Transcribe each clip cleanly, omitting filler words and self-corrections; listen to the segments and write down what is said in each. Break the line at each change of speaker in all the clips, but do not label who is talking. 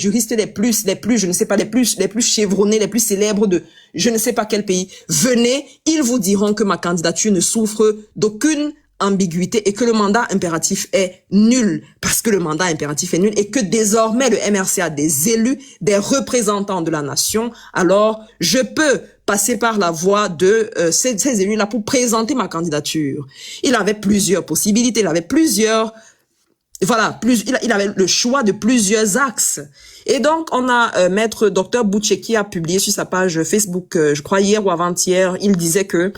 juristes les plus, je ne sais pas, les plus chevronnés, les plus célèbres de je ne sais pas quel pays. Venez, ils vous diront que ma candidature ne souffre d'aucune ambiguïté et que le mandat impératif est nul, parce que le mandat impératif est nul et que désormais le MRC a des élus, des représentants de la nation. Alors, je peux passer par la voie de ces élus-là pour présenter ma candidature. Il avait plusieurs possibilités, il avait plusieurs... Voilà, il avait le choix de plusieurs axes. Et donc, on a maître Dr Boucher qui a publié sur sa page Facebook, je crois hier ou avant-hier, il disait que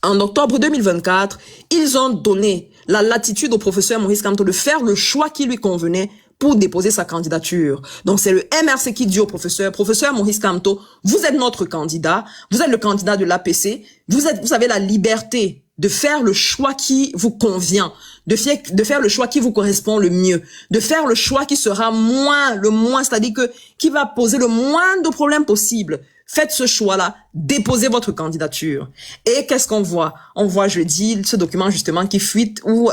en octobre 2024, ils ont donné la latitude au professeur Maurice Kamto de faire le choix qui lui convenait pour déposer sa candidature. Donc, c'est le MRC qui dit au professeur Maurice Kamto, vous êtes notre candidat, vous êtes le candidat de l'APC, vous avez la liberté de faire le choix qui vous convient, de faire le choix qui vous correspond le mieux, de faire le choix qui sera le moins, c'est-à-dire qui va poser le moins de problèmes possible. Faites ce choix-là, déposez votre candidature. Et qu'est-ce qu'on voit? On voit jeudi ce document justement qui fuite où,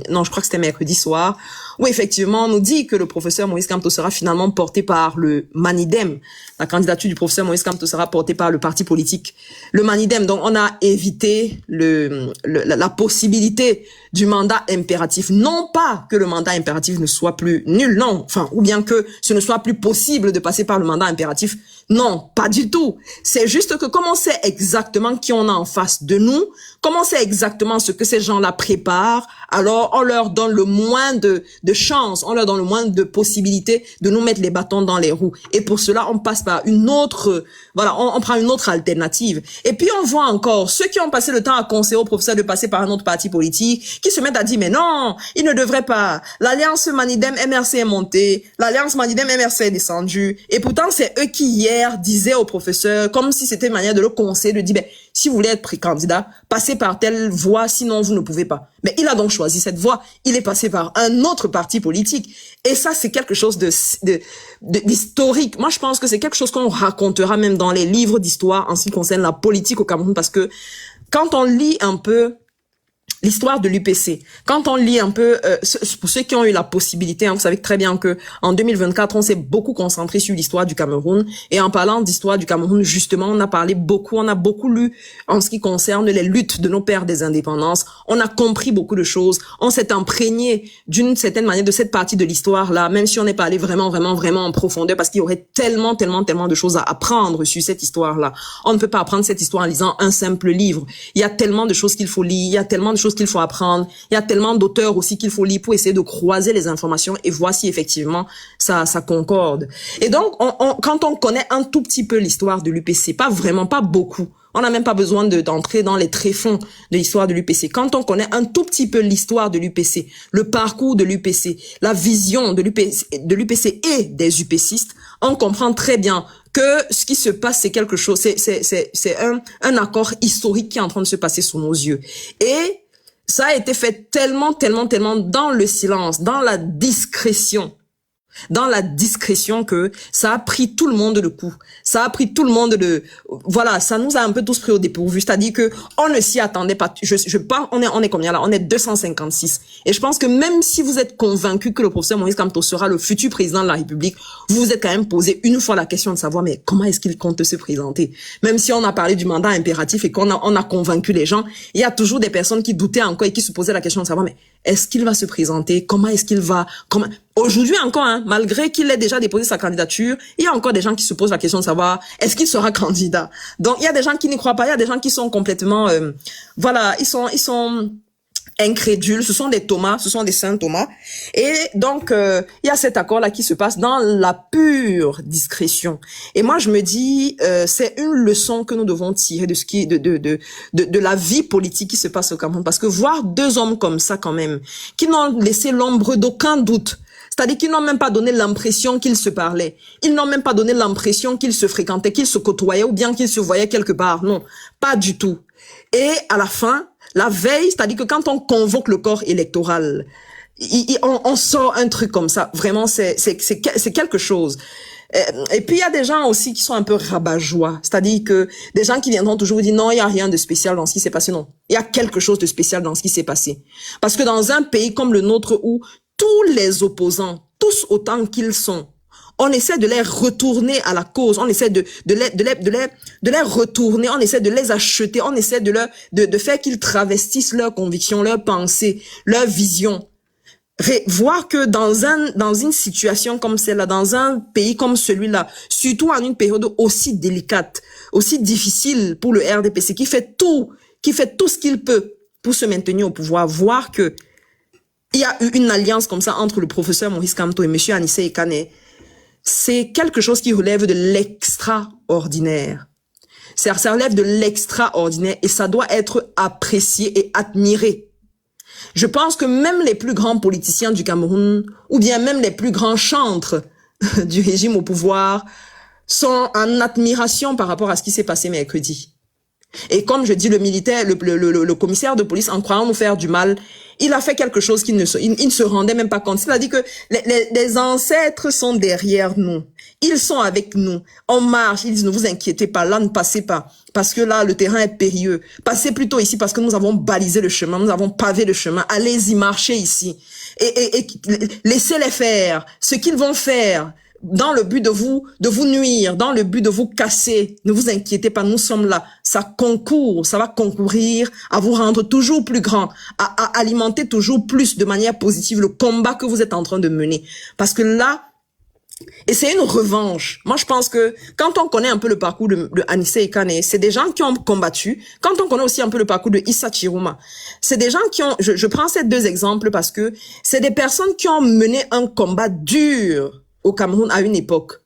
non, je crois que c'était mercredi soir, où effectivement on nous dit que le professeur Maurice Kamto sera finalement porté par le Manidem. La candidature du professeur Maurice Kamto sera portée par le parti politique, le Manidem. Donc on a évité la possibilité du mandat impératif. Non pas que le mandat impératif ne soit plus nul, non, enfin, ou bien que ce ne soit plus possible de passer par le mandat impératif. Non, pas du tout. C'est juste que comme on sait exactement qui on a en face de nous, comme on sait exactement ce que ces gens-là préparent, alors on leur donne le moins de chances, on leur donne le moins de possibilités de nous mettre les bâtons dans les roues. Et pour cela, on passe par une autre, voilà, on prend une autre alternative. Et puis on voit encore ceux qui ont passé le temps à conseiller au professeur de passer par un autre parti politique, qui se mettent à dire, mais non, il ne devrait pas. L'alliance Manidem-MRC est montée, l'alliance Manidem-MRC est descendue. Et pourtant, c'est eux qui hier disaient au professeur, comme si c'était une manière de le conseiller, de dire, ben, si vous voulez être candidat, passez par telle voie, sinon vous ne pouvez pas. Mais il a donc choisi cette voie. Il est passé par un autre parti politique. Et ça, c'est quelque chose d'historique. Moi, je pense que c'est quelque chose qu'on racontera même dans les livres d'histoire en ce qui concerne la politique au Cameroun, parce que quand on lit un peu l'histoire de l'UPC, quand on lit un peu, pour ceux qui ont eu la possibilité, vous savez très bien que en 2024, on s'est beaucoup concentré sur l'histoire du Cameroun. Et en parlant d'histoire du Cameroun, justement, on a beaucoup lu en ce qui concerne les luttes de nos pères des indépendances. On a compris beaucoup de choses. On s'est imprégné d'une certaine manière de cette partie de l'histoire-là, même si on n'est pas allé vraiment en profondeur, parce qu'il y aurait tellement de choses à apprendre sur cette histoire-là. On ne peut pas apprendre cette histoire en lisant un simple livre. Il y a tellement de choses qu'il faut lire, il y a tellement de choses qu'il faut apprendre. Il y a tellement d'auteurs aussi qu'il faut lire pour essayer de croiser les informations et voir si effectivement ça concorde. Et donc, quand on connaît un tout petit peu l'histoire de l'UPC, pas beaucoup, on n'a même pas besoin d'entrer dans les tréfonds de l'histoire de l'UPC. Quand on connaît un tout petit peu l'histoire de l'UPC, le parcours de l'UPC, la vision de l'UPC et des UPCistes, on comprend très bien que ce qui se passe, c'est quelque chose, c'est un accord historique qui est en train de se passer sous nos yeux. Et ça a été fait tellement dans le silence, dans la discrétion que ça a pris tout le monde de coup. Ça a pris tout le monde voilà, ça nous a un peu tous pris au dépourvu. C'est-à-dire que on ne s'y attendait pas. Je pense, on est combien là? On est 256. Et je pense que même si vous êtes convaincu que le professeur Maurice Kamto sera le futur président de la République, vous vous êtes quand même posé une fois la question de savoir, mais comment est-ce qu'il compte se présenter? Même si on a parlé du mandat impératif et qu'on a convaincu les gens, il y a toujours des personnes qui doutaient encore et qui se posaient la question de savoir, mais est-ce qu'il va se présenter? Comment est-ce qu'il va? Aujourd'hui encore, malgré qu'il ait déjà déposé sa candidature, il y a encore des gens qui se posent la question de savoir est-ce qu'il sera candidat. Donc il y a des gens qui n'y croient pas, il y a des gens qui sont complètement, voilà, ils sont incrédules. Ce sont des Thomas, ce sont des saints Thomas. Et donc il y a cet accord-là qui se passe dans la pure discrétion. Et moi je me dis, c'est une leçon que nous devons tirer de ce qui de la vie politique qui se passe au Cameroun, parce que voir deux hommes comme ça quand même, qui n'ont laissé l'ombre d'aucun doute. C'est-à-dire qu'ils n'ont même pas donné l'impression qu'ils se parlaient. Ils n'ont même pas donné l'impression qu'ils se fréquentaient, qu'ils se côtoyaient ou bien qu'ils se voyaient quelque part. Non, pas du tout. Et à la fin, la veille, c'est-à-dire que quand on convoque le corps électoral, on sort un truc comme ça. Vraiment, c'est quelque chose. Et puis il y a des gens aussi qui sont un peu rabat-joie, c'est-à-dire que des gens qui viendront toujours vous dire non, il y a rien de spécial dans ce qui s'est passé. Non, il y a quelque chose de spécial dans ce qui s'est passé. Parce que dans un pays comme le nôtre où tous les opposants, tous autant qu'ils sont, on essaie de les retourner à la cause, on essaie de les retourner, on essaie de les acheter, on essaie de faire qu'ils travestissent leurs convictions, leurs pensées, leurs visions. Voir que dans une situation comme celle-là, dans un pays comme celui-là, surtout en une période aussi délicate, aussi difficile pour le RDPC, qui fait tout ce qu'il peut pour se maintenir au pouvoir, voir que il y a eu une alliance comme ça entre le professeur Maurice Kamto et monsieur Anissé Ekane, c'est quelque chose qui relève de l'extraordinaire. Ça relève de l'extraordinaire et ça doit être apprécié et admiré. Je pense que même les plus grands politiciens du Cameroun, ou bien même les plus grands chantres du régime au pouvoir, sont en admiration par rapport à ce qui s'est passé mercredi. Et comme je dis, le militaire, le commissaire de police, en croyant nous faire du mal, il a fait quelque chose qu'il ne se rendait même pas compte. C'est-à-dire que les ancêtres sont derrière nous. Ils sont avec nous. On marche. Ils disent, ne vous inquiétez pas. Là, ne passez pas. Parce que là, le terrain est périlleux. Passez plutôt ici parce que nous avons balisé le chemin. Nous avons pavé le chemin. Allez-y, marchez ici. Et laissez-les faire ce qu'ils vont faire. Dans le but de vous nuire, dans le but de vous casser. Ne vous inquiétez pas, nous sommes là. Ça va concourir à vous rendre toujours plus grand, à alimenter toujours plus de manière positive le combat que vous êtes en train de mener. Parce que là, et c'est une revanche. Moi, je pense que quand on connaît un peu le parcours de Anissé Ekane, c'est des gens qui ont combattu. Quand on connaît aussi un peu le parcours de Issa Chiroma, c'est des gens qui ont, je prends ces deux exemples parce que c'est des personnes qui ont mené un combat dur au Cameroun à une époque.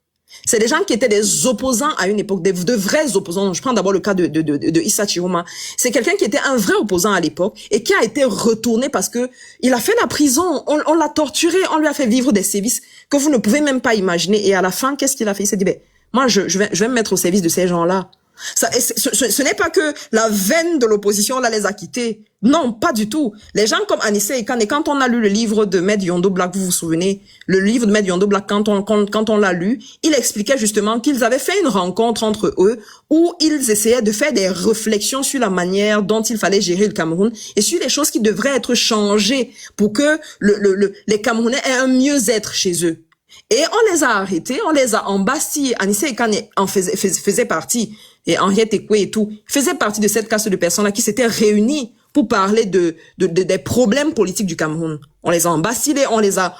C'est des gens qui étaient des opposants à une époque, de vrais opposants. Je prends d'abord le cas de Issa Chiroma. C'est quelqu'un qui était un vrai opposant à l'époque et qui a été retourné parce que il a fait la prison, on l'a torturé, on lui a fait vivre des sévices que vous ne pouvez même pas imaginer. Et à la fin, qu'est-ce qu'il a fait? Il s'est dit, ben, moi, je vais me mettre au service de ces gens-là. Ce n'est pas que la veine de l'opposition là les a quittés. Non, pas du tout. Les gens comme Anissé Ekane, quand on a lu le livre de Maître Yondo Black, vous vous souvenez, le livre de Maître Yondo Black, quand on l'a lu, il expliquait justement qu'ils avaient fait une rencontre entre eux où ils essayaient de faire des réflexions sur la manière dont il fallait gérer le Cameroun et sur les choses qui devraient être changées pour que les Camerounais aient un mieux-être chez eux. Et on les a arrêtés, on les a embastillés. Anissé Ekane en faisait partie, et Henriette Ekwe et tout, faisait partie de cette caste de personnes-là qui s'étaient réunies pour parler des problèmes politiques du Cameroun. On les a embastillés, on les a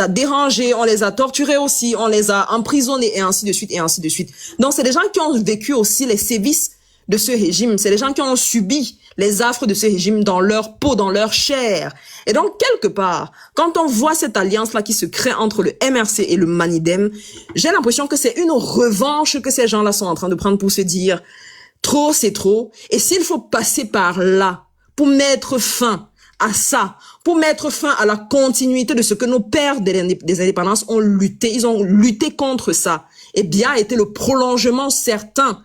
dérangés, on les a torturés aussi, on les a emprisonnés et ainsi de suite et ainsi de suite. Donc c'est des gens qui ont vécu aussi les sévices de ce régime. C'est des gens qui ont subi les affres de ce régime dans leur peau, dans leur chair. Et donc, quelque part, quand on voit cette alliance-là qui se crée entre le MRC et le Manidem, j'ai l'impression que c'est une revanche que ces gens-là sont en train de prendre pour se dire « trop, c'est trop ». Et s'il faut passer par là pour mettre fin à ça, pour mettre fin à la continuité de ce que nos pères des indépendances ont lutté, ils ont lutté contre ça, et bien a été le prolongement certain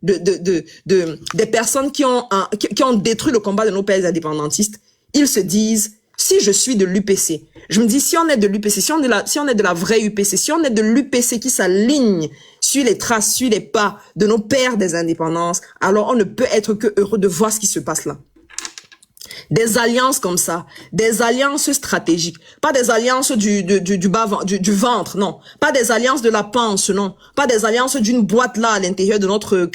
des personnes qui ont détruit le combat de nos pères indépendantistes. Ils se disent, si je suis de l'UPC, je me dis, si on est de l'UPC, si on est de la vraie UPC, si on est de l'UPC qui s'aligne sur les traces, sur les pas de nos pères des indépendances, alors on ne peut être que heureux de voir ce qui se passe là. Des alliances comme ça, des alliances stratégiques, pas des alliances du ventre, non, pas des alliances de la panse, non, pas des alliances d'une boîte là à l'intérieur de notre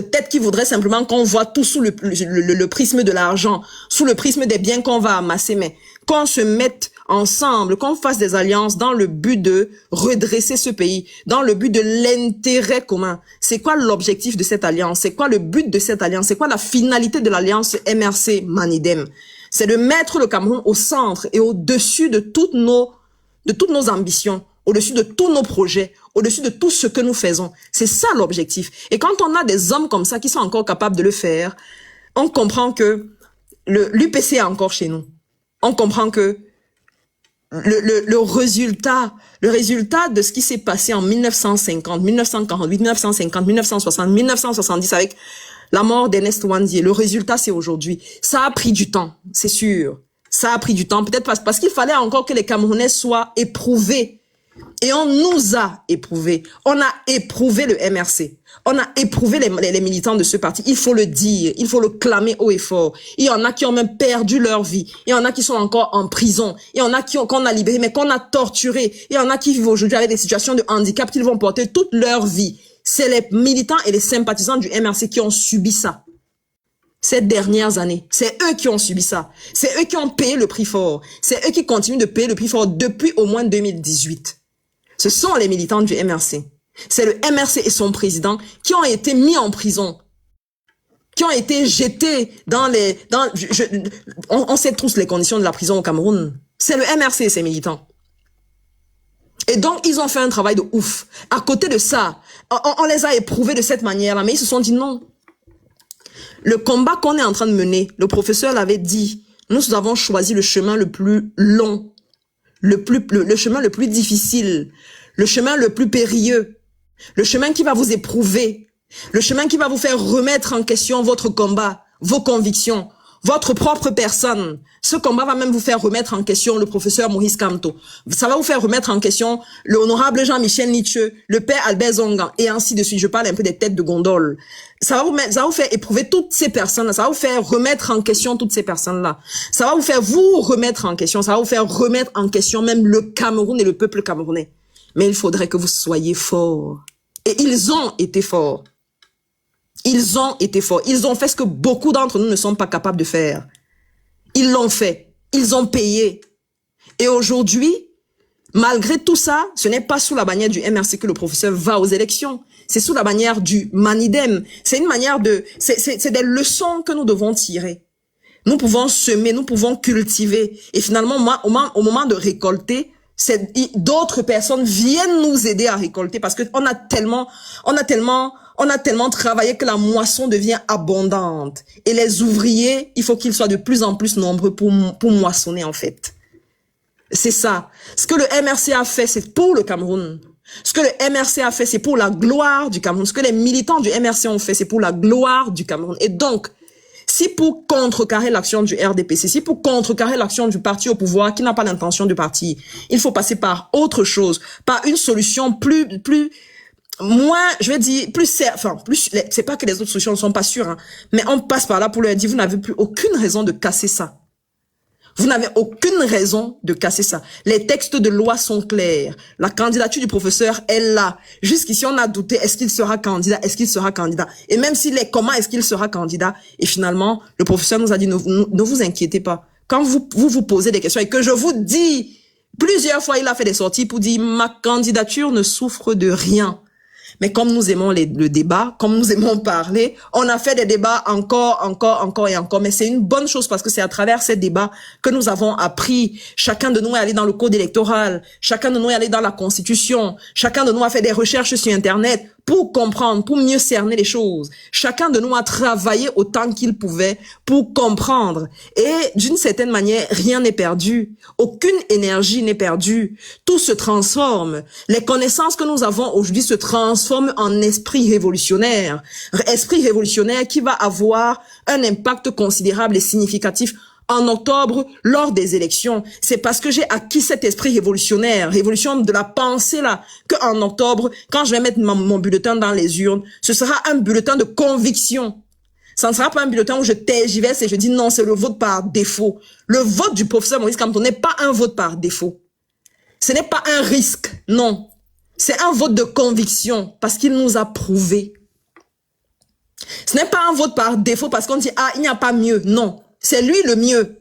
tête qui voudrait simplement qu'on voit tout sous le prisme de l'argent, sous le prisme des biens qu'on va amasser, mais qu'on se mette ensemble, qu'on fasse des alliances dans le but de redresser ce pays, dans le but de l'intérêt commun. C'est quoi l'objectif de cette alliance? C'est quoi le but de cette alliance? C'est quoi la finalité de l'alliance MRC-Manidem? C'est de mettre le Cameroun au centre et au-dessus de toutes nos ambitions, au-dessus de tous nos projets, au-dessus de tout ce que nous faisons. C'est ça l'objectif. Et quand on a des hommes comme ça qui sont encore capables de le faire, on comprend que l'UPC est encore chez nous. On comprend que le résultat de ce qui s'est passé en 1950, 1948, 1950, 1960, 1970 avec la mort d'Ernest Ouandié, le résultat c'est aujourd'hui. Ça a pris du temps, c'est sûr. Ça a pris du temps, peut-être parce qu'il fallait encore que les Camerounais soient éprouvés Et on nous a éprouvés. On a éprouvé le MRC. On a éprouvé les militants de ce parti. Il faut le dire. Il faut le clamer haut et fort. Il y en a qui ont même perdu leur vie. Il y en a qui sont encore en prison. Il y en a qu'on a libérés, mais qu'on a torturés. Il y en a qui vivent aujourd'hui avec des situations de handicap qu'ils vont porter toute leur vie. C'est les militants et les sympathisants du MRC qui ont subi ça. Ces dernières années, c'est eux qui ont subi ça. C'est eux qui ont payé le prix fort. C'est eux qui continuent de payer le prix fort depuis au moins 2018. Ce sont les militants du MRC. C'est le MRC et son président qui ont été mis en prison, qui ont été jetés dans les... on sait tous les conditions de la prison au Cameroun. C'est le MRC et ses militants. Et donc, ils ont fait un travail de ouf. À côté de ça, on les a éprouvés de cette manière-là, mais ils se sont dit non. Le combat qu'on est en train de mener, le professeur l'avait dit, nous avons choisi le chemin le plus long, le chemin le plus difficile, le chemin le plus périlleux, le chemin qui va vous éprouver, le chemin qui va vous faire remettre en question votre combat, vos convictions, votre propre personne. Ce combat va même vous faire remettre en question le professeur Maurice Kamto. Ça va vous faire remettre en question l'honorable Jean-Michel Nietzsche, le père Albert Zongan, et ainsi de suite. Je parle un peu des têtes de gondole. Ça va vous faire éprouver toutes ces personnes-là. Ça va vous faire remettre en question toutes ces personnes-là. Ça va vous faire vous remettre en question. Ça va vous faire remettre en question même le Cameroun et le peuple camerounais. Mais il faudrait que vous soyez forts. Et ils ont été forts. Ils ont été forts. Ils ont fait ce que beaucoup d'entre nous ne sont pas capables de faire. Ils l'ont fait. Ils ont payé. Et aujourd'hui, malgré tout ça, ce n'est pas sous la bannière du MRC que le professeur va aux élections. C'est sous la bannière du Manidem. C'est une manière de... C'est des leçons que nous devons tirer. Nous pouvons semer, nous pouvons cultiver. Et finalement, moi, au moment de récolter, d'autres personnes viennent nous aider à récolter parce que on a tellement travaillé que la moisson devient abondante. Et les ouvriers, il faut qu'ils soient de plus en plus nombreux pour moissonner, en fait. C'est ça. Ce que le MRC a fait, c'est pour le Cameroun. Ce que le MRC a fait, c'est pour la gloire du Cameroun. Ce que les militants du MRC ont fait, c'est pour la gloire du Cameroun. Et donc, si pour contrecarrer l'action du RDPC, si pour contrecarrer l'action du parti au pouvoir qui n'a pas l'intention de partir, il faut passer par autre chose, par une solution moins, je vais dire, c'est pas que les autres solutions ne sont pas sûres, hein, mais on passe par là pour leur dire, vous n'avez plus aucune raison de casser ça. Vous n'avez aucune raison de casser ça. Les textes de loi sont clairs. La candidature du professeur est là. Jusqu'ici, on a douté, est-ce qu'il sera candidat? Est-ce qu'il sera candidat? Et même s'il est, comment est-ce qu'il sera candidat? Et finalement, le professeur nous a dit, ne vous inquiétez pas. Quand vous posez des questions et que je vous dis, plusieurs fois, il a fait des sorties pour dire, ma candidature ne souffre de rien. Mais comme nous aimons le débat, comme nous aimons parler, on a fait des débats encore et encore. Mais c'est une bonne chose parce que c'est à travers ces débats que nous avons appris. Chacun de nous est allé dans le code électoral. Chacun de nous est allé dans la constitution. Chacun de nous a fait des recherches sur Internet pour comprendre, pour mieux cerner les choses. Chacun de nous a travaillé autant qu'il pouvait pour comprendre. Et d'une certaine manière, rien n'est perdu. Aucune énergie n'est perdue. Tout se transforme. Les connaissances que nous avons aujourd'hui se transforment en esprit révolutionnaire. Esprit révolutionnaire qui va avoir un impact considérable et significatif en octobre, lors des élections. C'est parce que j'ai acquis cet esprit révolutionnaire, révolution de la pensée là, qu'en octobre, quand je vais mettre mon bulletin dans les urnes, ce sera un bulletin de conviction. Ça ne sera pas un bulletin où je tergiverse et je dis non, c'est le vote par défaut. Le vote du professeur Maurice Kamto n'est pas un vote par défaut. Ce n'est pas un risque, non. C'est un vote de conviction parce qu'il nous a prouvé. Ce n'est pas un vote par défaut parce qu'on dit ah, il n'y a pas mieux, non. C'est lui le mieux.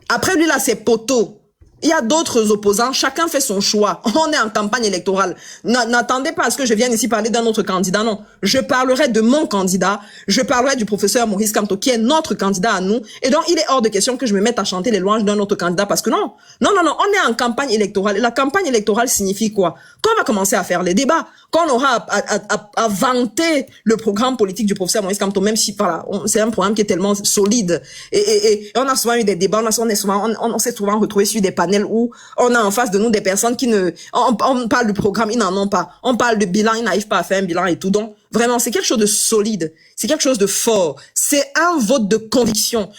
Après lui là, c'est poteau. Il y a d'autres opposants, chacun fait son choix. On est en campagne électorale. N'attendez pas à ce que je vienne ici parler d'un autre candidat, non. Je parlerai de mon candidat, je parlerai du professeur Maurice Kamto, qui est notre candidat à nous. Et donc, il est hors de question que je me mette à chanter les louanges d'un autre candidat, parce que non, on est en campagne électorale. Et la campagne électorale signifie quoi? Quand on va commencer à faire les débats, quand on aura à vanter le programme politique du professeur Maurice Kamto, même si, voilà, c'est un programme qui est tellement solide. Et on a souvent eu des débats, on s'est souvent retrouvé sur des panels où on a en face de nous des personnes qui on parle du programme, ils n'en ont pas. On parle de bilan, ils n'arrivent pas à faire un bilan et tout. Donc, vraiment, c'est quelque chose de solide. C'est quelque chose de fort. C'est un vote de conviction.